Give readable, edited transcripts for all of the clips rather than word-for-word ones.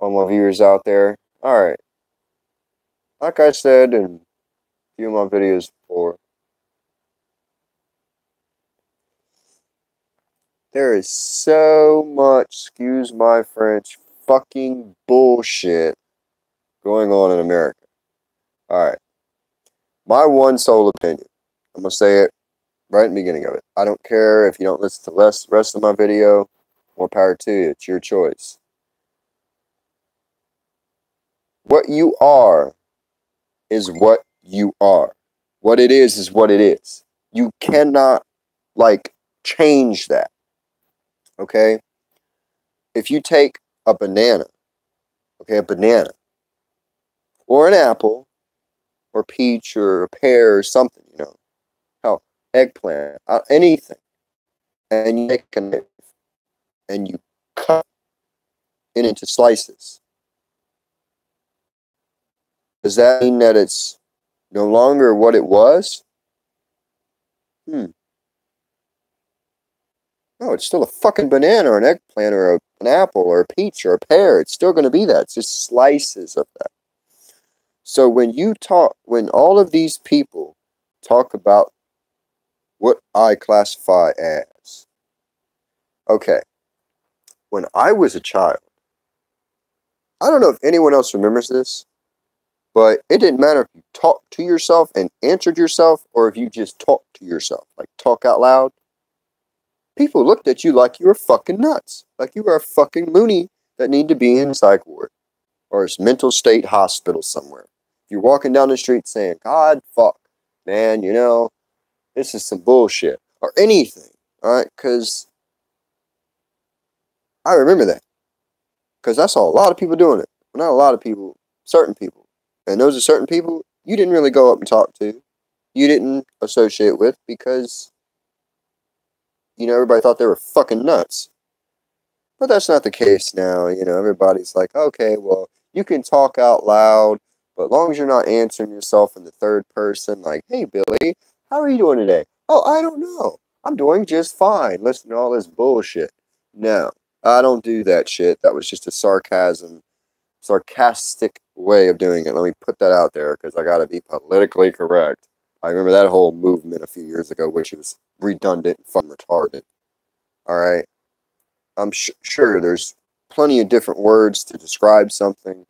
all my viewers out there. Alright, like I said in a few of my videos before, there is so much, excuse my French, fucking bullshit going on in America. Alright, my one sole opinion. I'm going to say it right in the beginning of it. I don't care if you don't listen to the rest of my video. More power to you. It's your choice. What you are is what you are. What it is what it is. You cannot, change that. Okay? If you take a banana, or an apple, or peach, or a pear, or something, hell, eggplant, anything, and you take a knife, and you cut it into slices, does that mean that it's no longer what it was? No, it's still a fucking banana, or an eggplant, or an apple, or a peach, or a pear. It's still going to be that. It's just slices of that. So when all of these people talk about what I classify as, okay, when I was a child, I don't know if anyone else remembers this, but it didn't matter if you talked to yourself and answered yourself, or if you just talked to yourself, like talk out loud. People looked at you like you were fucking nuts, like you were a fucking loony that need to be in a psych ward or a mental state hospital somewhere. If you're walking down the street saying, God, fuck, man, this is some bullshit, or anything, alright? Because I remember that. Because I saw a lot of people doing it. Well, not a lot of people, certain people. And those are certain people you didn't really go up and talk to. You didn't associate with because, everybody thought they were fucking nuts. But that's not the case now. Everybody's like, okay, well, you can talk out loud, but as long as you're not answering yourself in the third person, like, hey, Billy, how are you doing today? Oh, I don't know. I'm doing just fine. Listen to all this bullshit. No, I don't do that shit. That was just a sarcastic way of doing it. Let me put that out there because I got to be politically correct. I remember that whole movement a few years ago, which was redundant and fun retarded. All right. I'm sure there's plenty of different words to describe something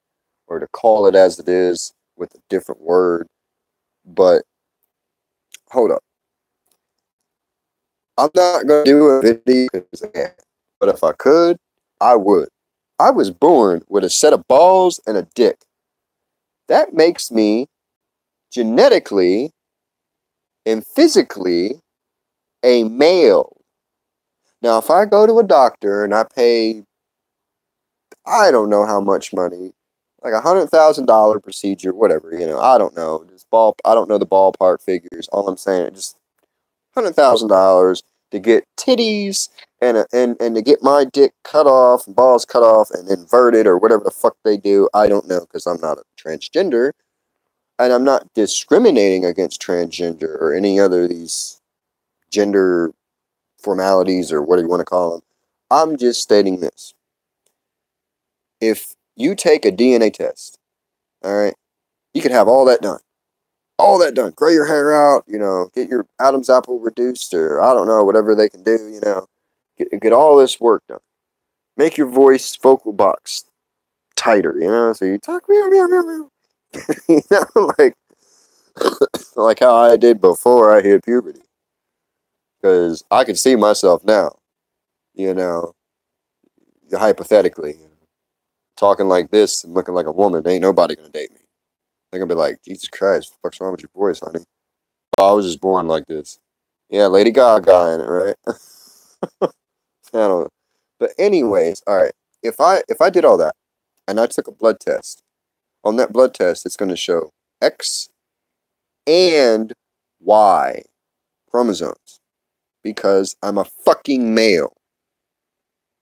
or to call it as it is with a different word. But hold up. I'm not going to do a video because I can't. But if I could, I would. I was born with a set of balls and a dick. That makes me genetically and physically a male. Now, if I go to a doctor and I pay, I don't know how much money, like $100,000 procedure, whatever, I don't know. I don't know the ballpark figures. All I'm saying is just $100,000 to get titties and to get my dick cut off and balls cut off and inverted or whatever the fuck they do. I don't know because I'm not a transgender. And I'm not discriminating against transgender or any other of these gender formalities or what do you want to call them. I'm just stating this. If you take a DNA test, all right, you could have all that done. All that done. Grow your hair out, get your Adam's apple reduced or I don't know, whatever they can do, Get all this work done. Make your vocal box tighter, so you talk like how I did before I hit puberty. Because I can see myself now, hypothetically, talking like this and looking like a woman. Ain't nobody gonna date me. They're gonna be like, Jesus Christ, what the fuck's wrong with your voice, honey? Oh, I was just born like this. Yeah, Lady Gaga in it, right? I don't know. But anyways, all right. If I did all that and I took a blood test, on that blood test, it's gonna show X and Y chromosomes. Because I'm a fucking male.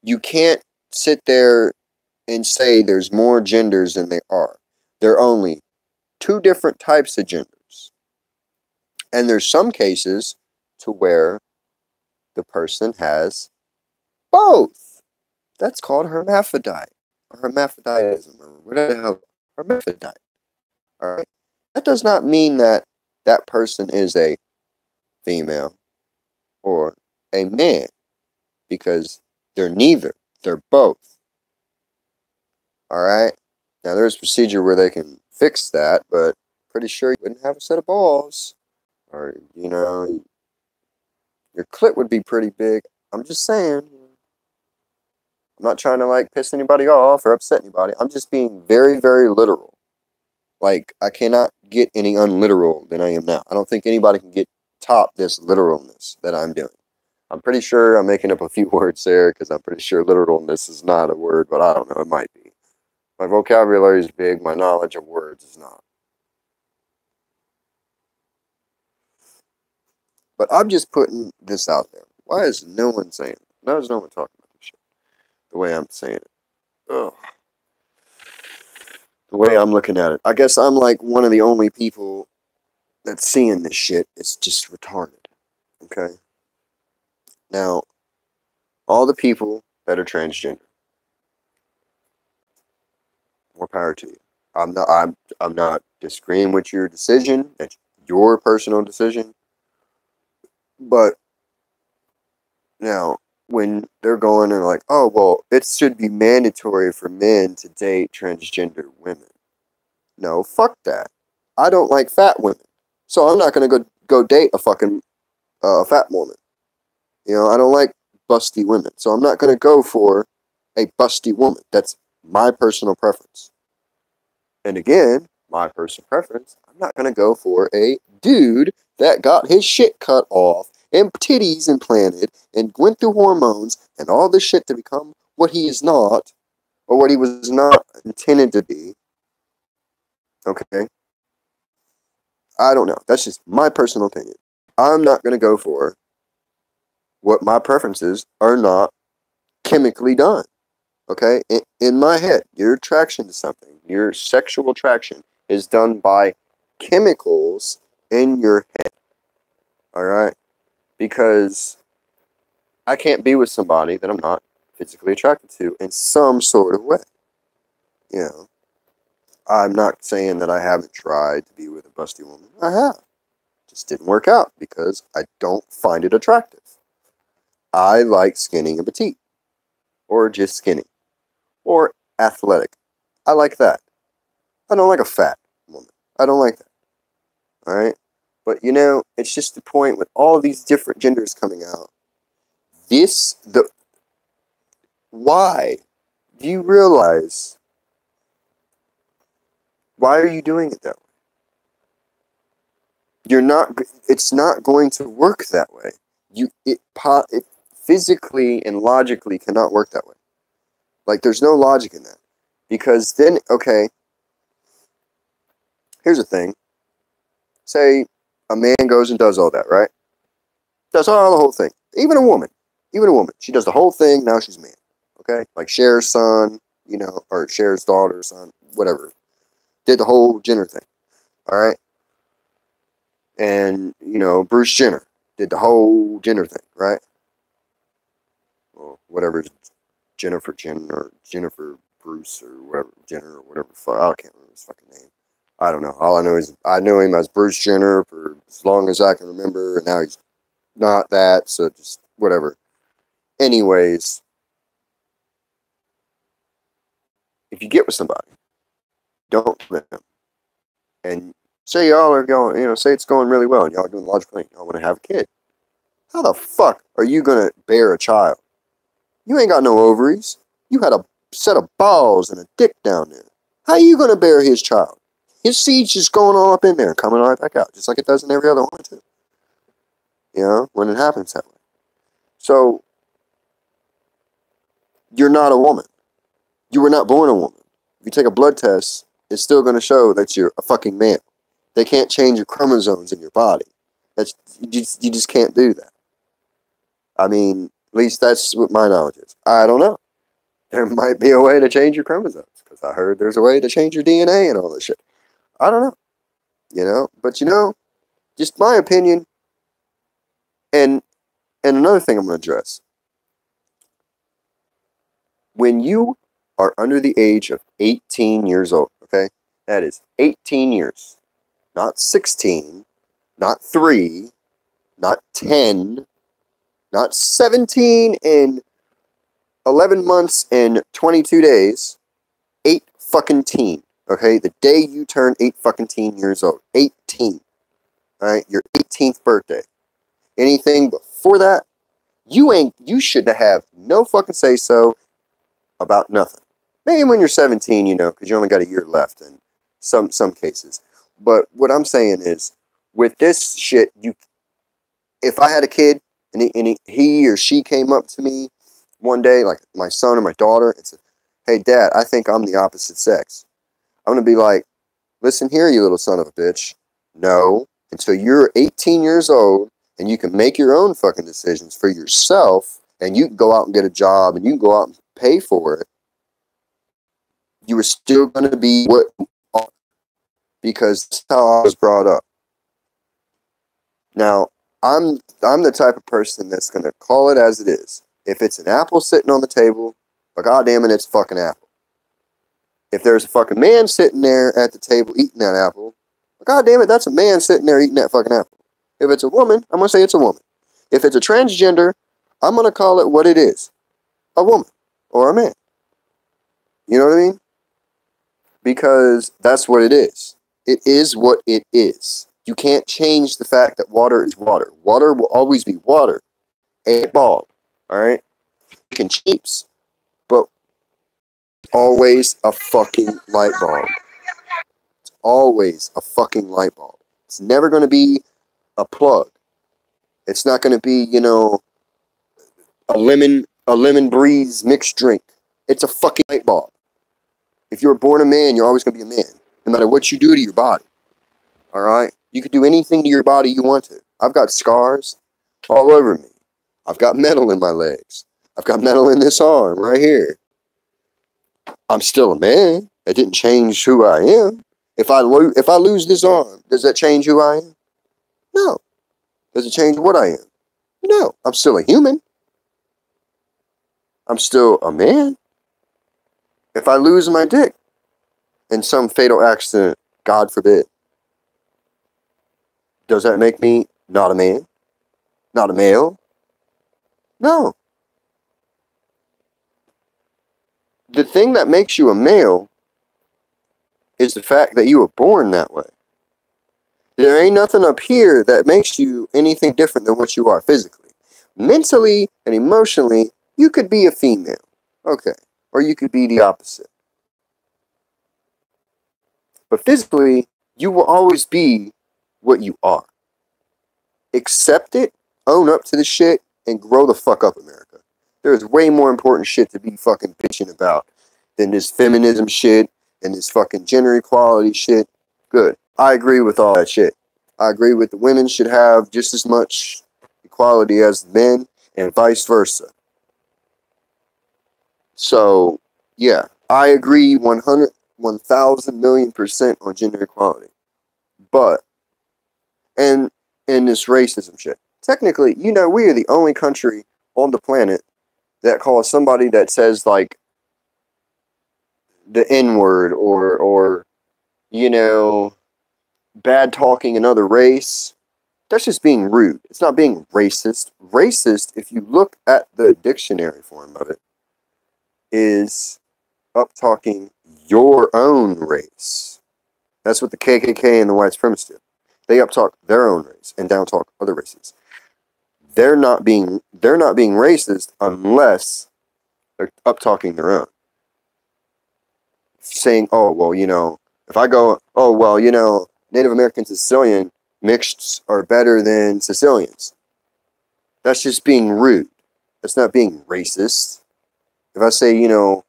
You can't sit there and say there's more genders than there are. There are only 2 different types of genders. And there's some cases to where the person has both. That's called hermaphrodite. hermaphroditism or whatever the hell, hermaphrodite. All right, that does not mean that that person is a female or a man, because they're neither. They're both. All right. Now there's a procedure where they can fix that, but pretty sure you wouldn't have a set of balls, or your clit would be pretty big. I'm just saying. I'm not trying to like piss anybody off or upset anybody. I'm just being very, very literal. Like, I cannot get any unliteral than I am now. I don't think anybody can get top this literalness that I'm doing. I'm pretty sure I'm making up a few words there, because I'm pretty sure literalness is not a word, but I don't know. It might be. My vocabulary is big. My knowledge of words is not. But I'm just putting this out there. Why is no one saying it? Why is no one talking about this shit the way I'm saying it? Ugh. The way I'm looking at it. I guess I'm like one of the only people that's seeing this shit. It's just retarded. Okay? Now, all the people that are transgender, more power to you. I'm not disagreeing with your decision. That's your personal decision. But now, when they're going and like, oh, well, it should be mandatory for men to date transgender women. No, fuck that. I don't like fat women. So I'm not going to go date a fucking fat woman. I don't like busty women. So I'm not going to go for a busty woman. That's my personal preference. And again, my personal preference, I'm not going to go for a dude that got his shit cut off and titties implanted and went through hormones and all this shit to become what he is not, or what he was not intended to be. Okay? I don't know. That's just my personal opinion. I'm not going to go for what my preferences are not chemically done. Okay? In my head, your attraction to something, your sexual attraction is done by chemicals in your head. Alright? Because I can't be with somebody that I'm not physically attracted to in some sort of way. I'm not saying that I haven't tried to be with a busty woman. I have. Just didn't work out because I don't find it attractive. I like skinny and petite. Or just skinny. Or athletic. I like that. I don't like a fat woman. I don't like that. Alright? But it's just the point with all these different genders coming out. Why? Do you realize? Why are you doing it that way? It's not going to work that way. It physically and logically cannot work that way. Like, there's no logic in that. Because then, okay, here's the thing. Say a man goes and does all that, right? Does all the whole thing. Even a woman. She does the whole thing, now she's a man. Okay? Like Cher's son, or Cher's daughter, son, whatever. Did the whole Jenner thing. Alright? And, Bruce Jenner did the whole Jenner thing, right? Well, whatever, Jennifer Jenner, or Jennifer Bruce, or whatever, Jenner, or whatever, I can't remember his fucking name. I don't know. All I know is I knew him as Bruce Jenner for as long as I can remember, and now he's not that, so just whatever. Anyways, if you get with somebody, don't let them. And say y'all are going, say it's going really well, and y'all are doing the logical thing. Y'all want to have a kid. How the fuck are you going to bear a child? You ain't got no ovaries. You had a set of balls and a dick down there. How are you going to bear his child? His seed's just going all up in there and coming right back out, just like it does in every other one, too. When it happens that way. So, you're not a woman. You were not born a woman. If you take a blood test, it's still going to show that you're a fucking male. They can't change your chromosomes in your body. You just can't do that. I mean, at least that's what my knowledge is. I don't know. There might be a way to change your chromosomes, because I heard there's a way to change your DNA and all this shit. I don't know. But just my opinion. And another thing I'm going to address. When you are under the age of 18 years old, okay? That is 18 years. Not 16, not 3, not 10, not 17 and 11 months and 22 days. 8 fucking teen, okay? The day you turn 8 fucking teen years old. 18. Alright? Your 18th birthday. Anything before that, you should have no fucking say so about nothing. Maybe when you're 17, you know, because you only got a year left in some cases. But what I'm saying is, with this shit, if I had a kid and he or she came up to me one day, like my son or my daughter, and said, "Hey, Dad, I think I'm the opposite sex." I'm going to be like, "Listen here, you little son of a bitch. No, until you're 18 years old and you can make your own fucking decisions for yourself and you can go out and get a job and you can go out and pay for it, you are still going to be what you are, because that's how I was brought up." Now, I'm the type of person that's going to call it as it is. If it's an apple sitting on the table, but goddamn it, it's a fucking apple. If there's a fucking man sitting there at the table eating that apple, God damn it, that's a man sitting there eating that fucking apple. If it's a woman, I'm going to say it's a woman. If it's a transgender, I'm going to call it what it is. A woman or a man. You know what I mean? Because that's what it is. It is what it is. You can't change the fact that water is water. Water will always be water. A bulb. Alright? You can cheaps, but always a fucking light bulb. It's always a fucking light bulb. It's never going to be a plug. It's not going to be, you know, a lemon breeze mixed drink. It's a fucking light bulb. If you're born a man, you're always going to be a man, no matter what you do to your body. Alright? You could do anything to your body you want to. I've got scars all over me. I've got metal in my legs. I've got metal in this arm right here. I'm still a man. It didn't change who I am. If I lose this arm, does that change who I am? No. Does it change what I am? No. I'm still a human. I'm still a man. If I lose my dick in some fatal accident, God forbid, does that make me not a man? Not a male? No. The thing that makes you a male is the fact that you were born that way. There ain't nothing up here that makes you anything different than what you are physically. Mentally and emotionally, you could be a female. Okay. Or you could be the opposite. But physically, you will always be what you are. Accept it, own up to the shit, and grow the fuck up, America. There's way more important shit to be fucking bitching about than this feminism shit and this fucking gender equality shit. Good. I agree with all that shit. I agree with the women should have just as much equality as the men and vice versa. So, yeah, I agree 1,000,000,000% on gender equality. But, and in this racism shit, technically, you know, we are the only country on the planet that calls somebody that says, like, the N-word or, you know, bad talking another race. That's just being rude. It's not being racist. Racist, if you look at the dictionary form of it, is up talking your own race. That's what the KKK and the white supremacists do. They up talk their own race and down talk other races. They're not being racist unless they're up talking their own. Saying, oh, well, you know, if I go, oh, well, you know, Native American Sicilian mixed are better than Sicilians. That's just being rude. That's not being racist. If I say, you know,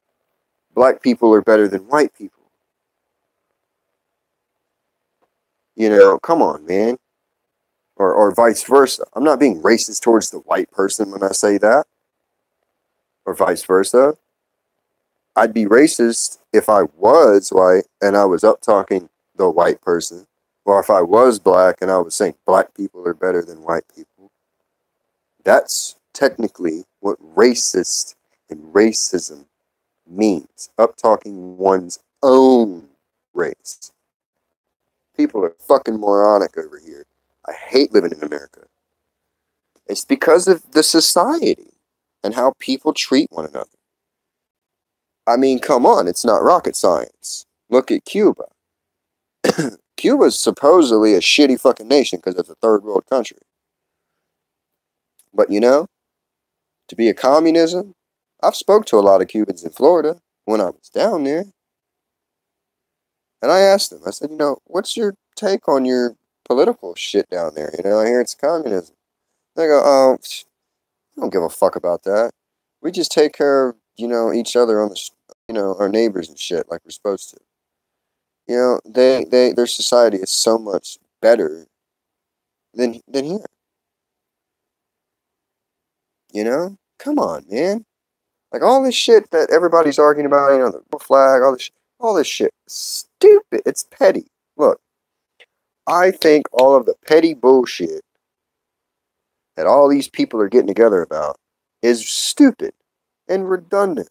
black people are better than white people, you know, come on, man. Or vice versa. I'm not being racist towards the white person when I say that. Or vice versa. I'd be racist if I was white and I was up talking the white person. Or if I was black and I was saying black people are better than white people. That's technically what racist and racism means. Up talking one's own race. People are fucking moronic over here. I hate living in America. It's because of the society and how people treat one another. I mean, come on, it's not rocket science. Look at Cuba. Cuba's supposedly a shitty fucking nation because it's a third world country. But you know, to be a communism, I've spoke to a lot of Cubans in Florida when I was down there. And I asked them, I said, you know, what's your take on your political shit down there? You know, I hear it's communism. They go, oh, I don't give a fuck about that. We just take care of, you know, each other on the, you know, our neighbors and shit like we're supposed to. You know, their society is so much better than here. You know? Come on, man. Like all this shit that everybody's arguing about, you know, the flag, all this shit, stupid. It's petty. Look, I think all of the petty bullshit that all these people are getting together about is stupid and redundant.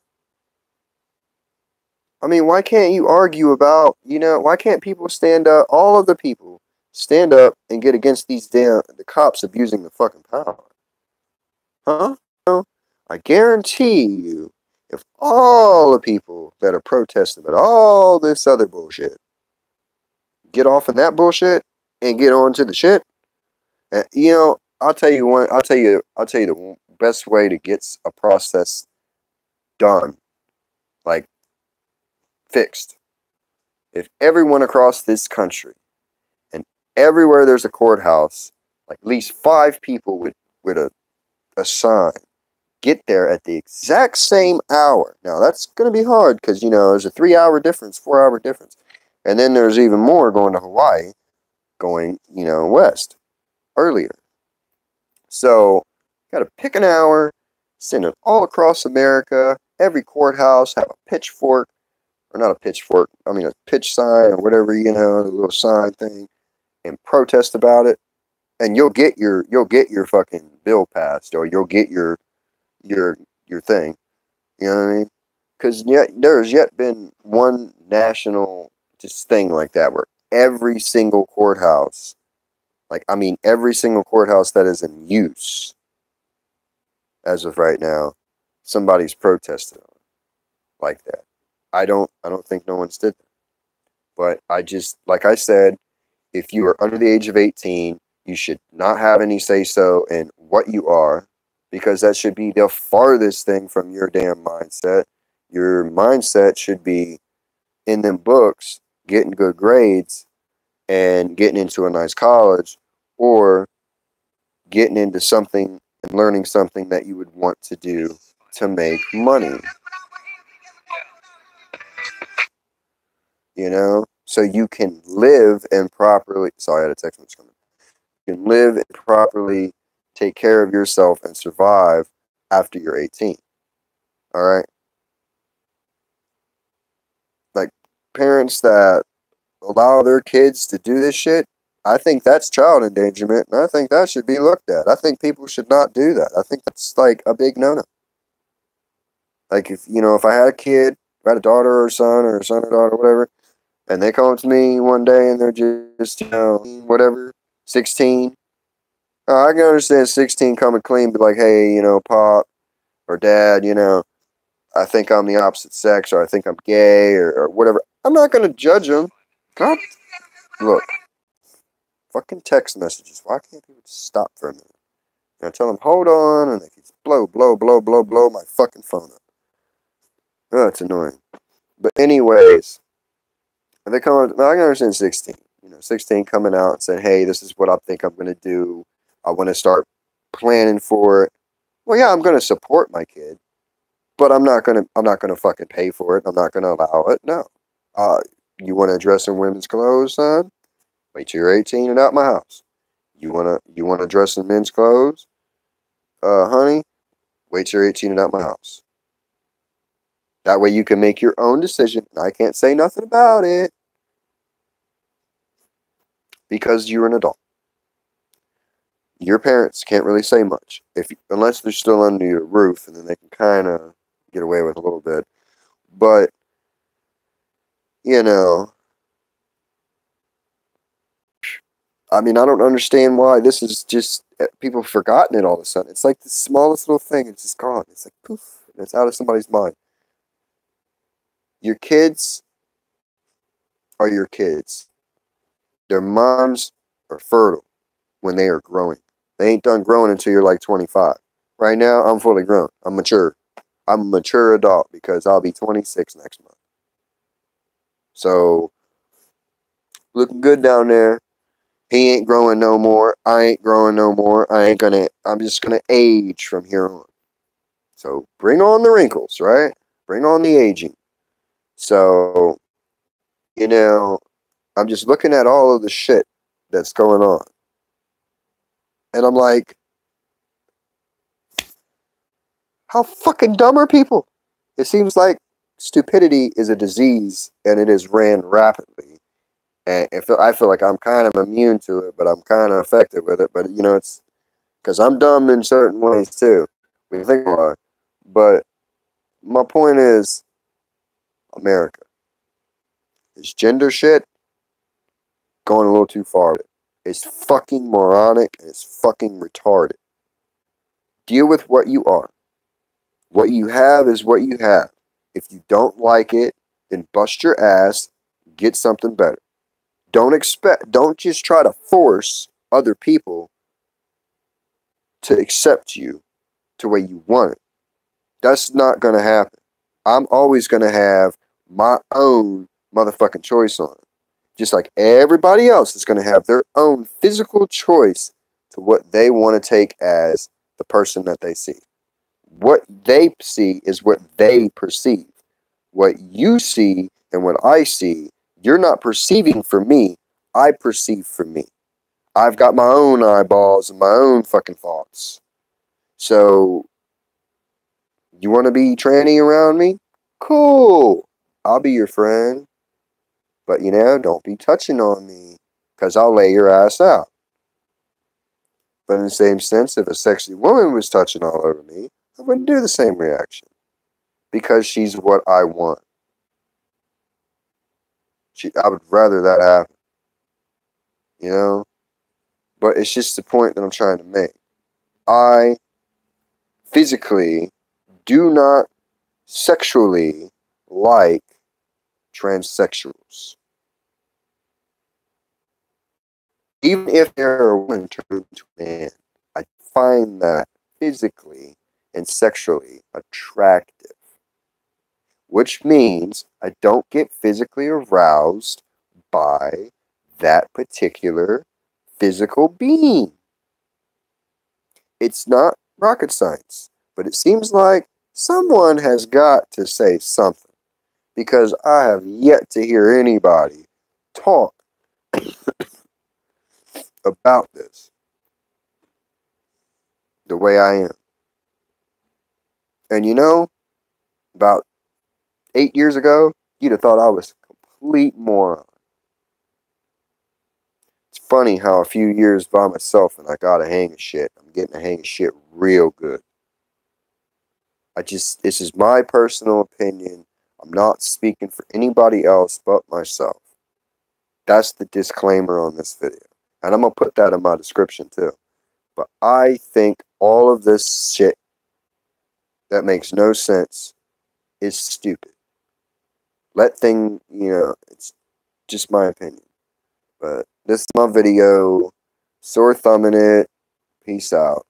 I mean, why can't you argue about, you know, why can't people stand up, all of the people stand up and get against these the cops abusing the fucking power? Huh? No, I guarantee you, if all the people that are protesting about all this other bullshit get off of that bullshit and get on to the shit, you know, I'll tell you the best way to get a process done, like fixed. If everyone across this country and everywhere there's a courthouse, like at least 5 people with a sign, get there at the exact same hour. Now that's going to be hard because, you know, there's a 3-hour difference, 4-hour difference. And then there's even more going to Hawaii, going, you know, west earlier. So, got to pick an hour, send it all across America, every courthouse, have a pitchfork, or not a pitchfork, I mean a pitch sign or whatever, you know, the little sign thing, and protest about it. And you'll get your fucking bill passed, or you'll get your thing. You know what I mean? Because yet there's yet been one national just thing like that where every single courthouse, like I mean every single courthouse that is in use as of right now, somebody's protested on like that. I don't think no one's did that. But I just, like I said, if you are under the age of 18, you should not have any say so in what you are, because that should be the farthest thing from your damn mindset. Your mindset should be in them books, getting good grades, and getting into a nice college, or getting into something and learning something that you would want to do to make money. You know? So you can live and properly, sorry, I had a text message coming. You can live and properly take care of yourself and survive after you're 18. All right? Like, parents that allow their kids to do this shit, I think that's child endangerment, and I think that should be looked at. I think people should not do that. I think that's like a big no-no. Like, if, you know, if I had a kid, if I had a daughter or son or daughter, whatever, and they come up to me one day and they're just, you know, whatever, 16. I can understand 16 coming clean, be like, hey, you know, pop or dad, you know, I think I'm the opposite sex, or I think I'm gay, or whatever. I'm not going to judge them. God, look, fucking text messages. Why can't people just stop for a minute? And I tell them, hold on, and they just blow my fucking phone up. Oh, it's annoying. But anyways, if they come up, I can understand 16. You know, 16 coming out and saying, hey, this is what I think I'm going to do. I want to start planning for it. Well, yeah, I'm going to support my kid, but I'm not going to fucking pay for it. I'm not going to allow it. No. You want to dress in women's clothes, son? Wait till you're 18 and out my house. You want to dress in men's clothes? Honey, wait till you're 18 and out my house. That way you can make your own decision, and I can't say nothing about it because you're an adult. Your parents can't really say much unless they're still under your roof, and then they can kind of get away with a little bit. But, you know, I mean, I don't understand why this is just, people have forgotten it all of a sudden. It's like the smallest little thing, it's just gone. It's like poof, and it's out of somebody's mind. Your kids are your kids. Their moms are fertile when they are growing. They ain't done growing until you're like 25. Right now, I'm fully grown. I'm mature. I'm a mature adult because I'll be 26 next month. So, looking good down there. He ain't growing no more. I ain't growing no more. I'm just gonna age from here on. So, bring on the wrinkles, right? Bring on the aging. So, you know, I'm just looking at all of the shit that's going on. And I'm like, how fucking dumb are people? It seems like stupidity is a disease and it is ran rapidly. And I feel like I'm kind of immune to it, but I'm kind of affected with it. But, you know, it's because I'm dumb in certain ways too. When you think about it. But my point is, America. This gender shit going a little too far. It's fucking moronic and it's fucking retarded. Deal with what you are. What you have is what you have. If you don't like it, then bust your ass, get something better. Don't just try to force other people to accept you to where you want it. That's not going to happen. I'm always going to have my own motherfucking choice on it. Just like everybody else is going to have their own physical choice to what they want to take as the person that they see. What they see is what they perceive. What you see and what I see, you're not perceiving for me. I perceive for me. I've got my own eyeballs and my own fucking thoughts. So, you want to be tranny around me? Cool. I'll be your friend. But, you know, don't be touching on me because I'll lay your ass out. But in the same sense, if a sexy woman was touching all over me, I wouldn't do the same reaction because she's what I want. I would rather that happen, you know? But it's just the point that I'm trying to make. I physically do not sexually like transsexuals. Even if they're a woman turned into a man, I find that physically and sexually attractive. Which means I don't get physically aroused by that particular physical being. It's not rocket science, but it seems like someone has got to say something because I have yet to hear anybody talk about this the way I am. And you know, about 8 years ago, you'd have thought I was a complete moron. It's funny how a few years by myself and I got a hang of shit. I'm getting a hang of shit real good. This is my personal opinion. I'm not speaking for anybody else but myself. That's the disclaimer on this video. And I'm going to put that in my description too. But I think all of this shit that makes no sense is stupid. It's just my opinion. But this is my video. Sore thumbing it. Peace out.